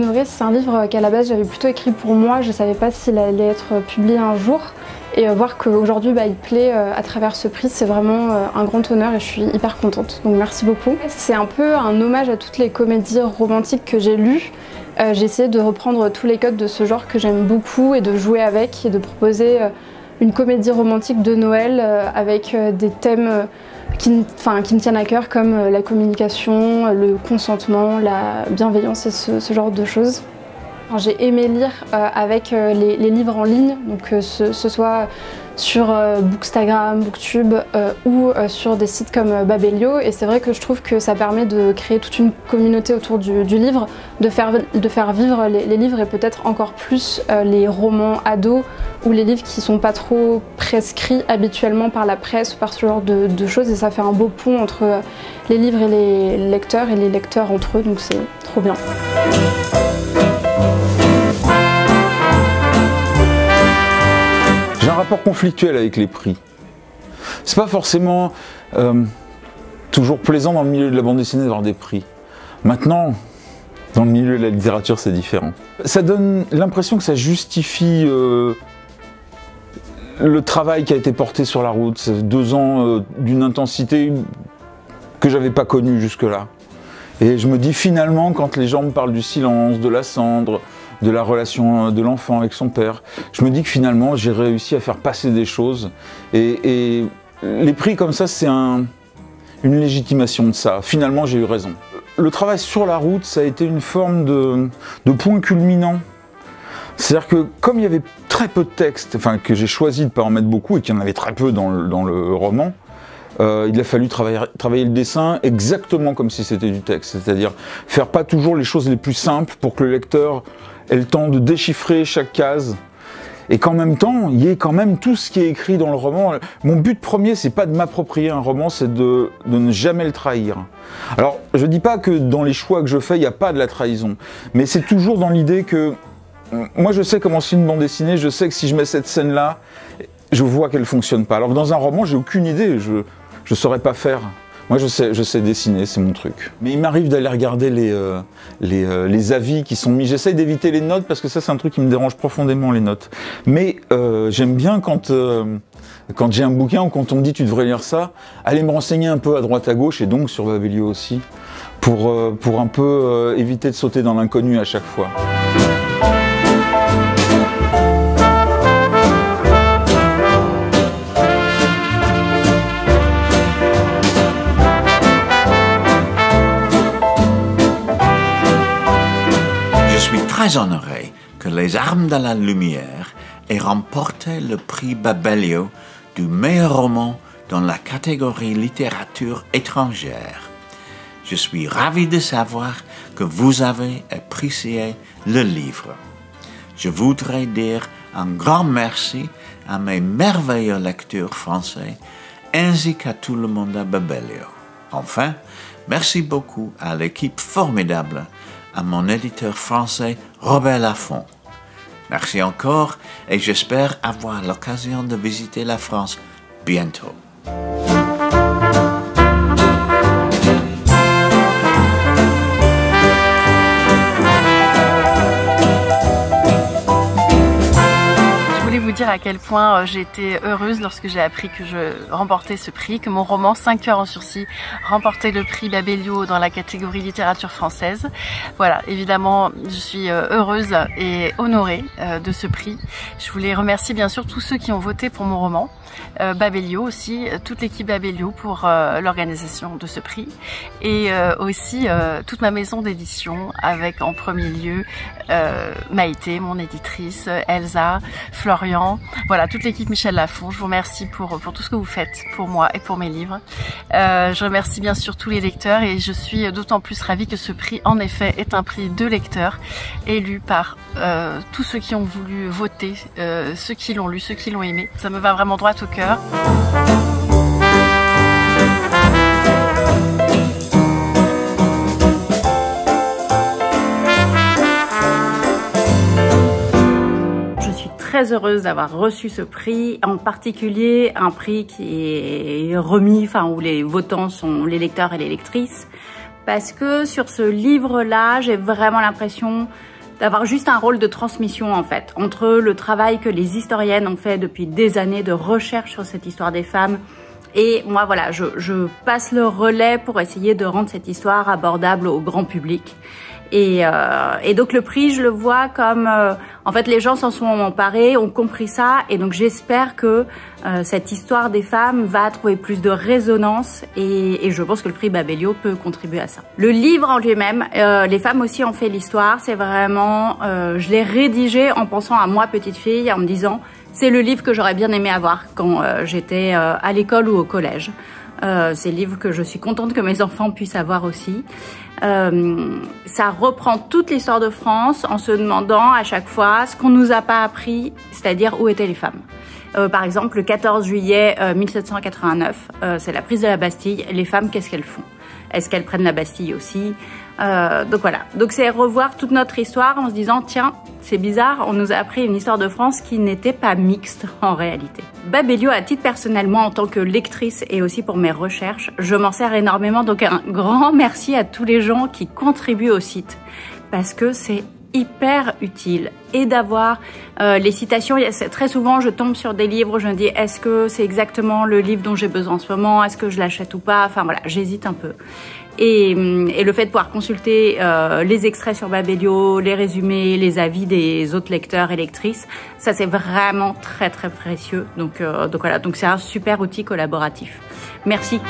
Honoré, c'est un livre qu'à la base j'avais plutôt écrit pour moi, je ne savais pas s'il allait être publié un jour. Et voir qu'aujourd'hui il plaît à travers ce prix, c'est vraiment un grand honneur et je suis hyper contente. Donc merci beaucoup. C'est un peu un hommage à toutes les comédies romantiques que j'ai lues. J'ai essayé de reprendre tous les codes de ce genre que j'aime beaucoup et de jouer avec et de proposer une comédie romantique de Noël avec des thèmes qui me tiennent à cœur comme la communication, le consentement, la bienveillance et ce genre de choses. J'ai aimé lire avec les livres en ligne, donc que ce soit sur Bookstagram, Booktube ou sur des sites comme Babelio. Et c'est vrai que je trouve que ça permet de créer toute une communauté autour du livre, de faire vivre les livres et peut-être encore plus les romans ados ou les livres qui sont pas trop prescrits habituellement par la presse ou par ce genre de choses. Et ça fait un beau pont entre les livres et les lecteurs entre eux, donc c'est trop bien. J'ai un rapport conflictuel avec les prix. C'est pas forcément toujours plaisant dans le milieu de la bande dessinée d'avoir des prix. Maintenant, dans le milieu de la littérature, c'est différent. Ça donne l'impression que ça justifie le travail qui a été porté sur la route. C'est 2 ans d'une intensité que j'avais pas connue jusque-là. Et je me dis finalement, quand les gens me parlent du silence, de la cendre, de la relation de l'enfant avec son père, je me dis que finalement j'ai réussi à faire passer des choses et les prix comme ça c'est une légitimation de ça. Finalement j'ai eu raison. Le travail sur la route ça a été une forme de point culminant. C'est-à-dire que comme il y avait très peu de texte, enfin que j'ai choisi de ne pas en mettre beaucoup et qu'il y en avait très peu dans le roman, il a fallu travailler le dessin exactement comme si c'était du texte, c'est-à-dire faire pas toujours les choses les plus simples pour que le lecteur ait le temps de déchiffrer chaque case et qu'en même temps il y ait quand même tout ce qui est écrit dans le roman. Mon but premier c'est pas de m'approprier un roman, c'est de ne jamais le trahir. Alors je dis pas que dans les choix que je fais il n'y a pas de la trahison, mais c'est toujours dans l'idée que moi je sais comment c'est une bande dessinée, je sais que si je mets cette scène là je vois qu'elle fonctionne pas, alors que dans un roman j'ai aucune idée, je saurais pas faire. Moi je sais dessiner, c'est mon truc. Mais il m'arrive d'aller regarder les avis qui sont mis. J'essaye d'éviter les notes parce que ça c'est un truc qui me dérange profondément, les notes. Mais j'aime bien quand j'ai un bouquin ou quand on me dit tu devrais lire ça, aller me renseigner un peu à droite à gauche et donc sur Babelio aussi, pour un peu éviter de sauter dans l'inconnu à chaque fois. Je suis très honoré que Les Armes de la Lumière ait remporté le prix Babelio du meilleur roman dans la catégorie littérature étrangère. Je suis ravi de savoir que vous avez apprécié le livre. Je voudrais dire un grand merci à mes merveilleux lecteurs français ainsi qu'à tout le monde à Babelio. Enfin, merci beaucoup à l'équipe formidable, à mon éditeur français Robert Laffont. Merci encore et j'espère avoir l'occasion de visiter la France bientôt. Vous dire à quel point j'ai été heureuse lorsque j'ai appris que je remportais ce prix, que mon roman 5 cœurs en sursis remportait le prix Babelio dans la catégorie littérature française. Voilà, évidemment, je suis heureuse et honorée de ce prix. Je voulais remercier bien sûr tous ceux qui ont voté pour mon roman, Babelio aussi, toute l'équipe Babelio pour l'organisation de ce prix et aussi toute ma maison d'édition avec en premier lieu Maïté, mon éditrice, Elsa, Florian, voilà, toute l'équipe Michel Laffont. Je vous remercie pour tout ce que vous faites pour moi et pour mes livres. Je remercie bien sûr tous les lecteurs et je suis d'autant plus ravie que ce prix en effet est un prix de lecteurs élu par tous ceux qui ont voulu voter, ceux qui l'ont lu, ceux qui l'ont aimé. Ça me va vraiment droit au cœur. Très heureuse d'avoir reçu ce prix, en particulier un prix qui est remis, enfin où les votants sont les lecteurs et les lectrices, parce que sur ce livre-là, j'ai vraiment l'impression d'avoir juste un rôle de transmission en fait, entre le travail que les historiennes ont fait depuis des années de recherche sur cette histoire des femmes. Et moi, voilà, je passe le relais pour essayer de rendre cette histoire abordable au grand public. Et donc le prix, je le vois comme, en fait, les gens s'en sont emparés, ont compris ça, et donc j'espère que cette histoire des femmes va trouver plus de résonance, et je pense que le prix Babelio peut contribuer à ça. Le livre en lui-même, les femmes aussi ont fait l'histoire, c'est vraiment, je l'ai rédigé en pensant à moi petite fille, en me disant, c'est le livre que j'aurais bien aimé avoir quand j'étais à l'école ou au collège. C'est le livre que je suis contente que mes enfants puissent avoir aussi. Ça reprend toute l'histoire de France en se demandant à chaque fois ce qu'on nous a pas appris, c'est-à-dire où étaient les femmes. Par exemple, le 14 juillet 1789, c'est la prise de la Bastille. Les femmes, qu'est-ce qu'elles font? Est-ce qu'elles prennent la Bastille aussi? Donc voilà. Donc c'est revoir toute notre histoire en se disant, tiens, c'est bizarre, on nous a appris une histoire de France qui n'était pas mixte en réalité. Babelio, à titre personnellement, en tant que lectrice et aussi pour mes recherches, je m'en sers énormément. Donc un grand merci à tous les gens qui contribuent au site parce que c'est hyper utile. Et d'avoir les citations, très souvent je tombe sur des livres, je me dis est-ce que c'est exactement le livre dont j'ai besoin en ce moment, est-ce que je l'achète ou pas, enfin voilà, j'hésite un peu. Et le fait de pouvoir consulter les extraits sur Babelio, les résumés, les avis des autres lecteurs et lectrices, ça c'est vraiment très très précieux. Donc voilà, donc c'est un super outil collaboratif. Merci.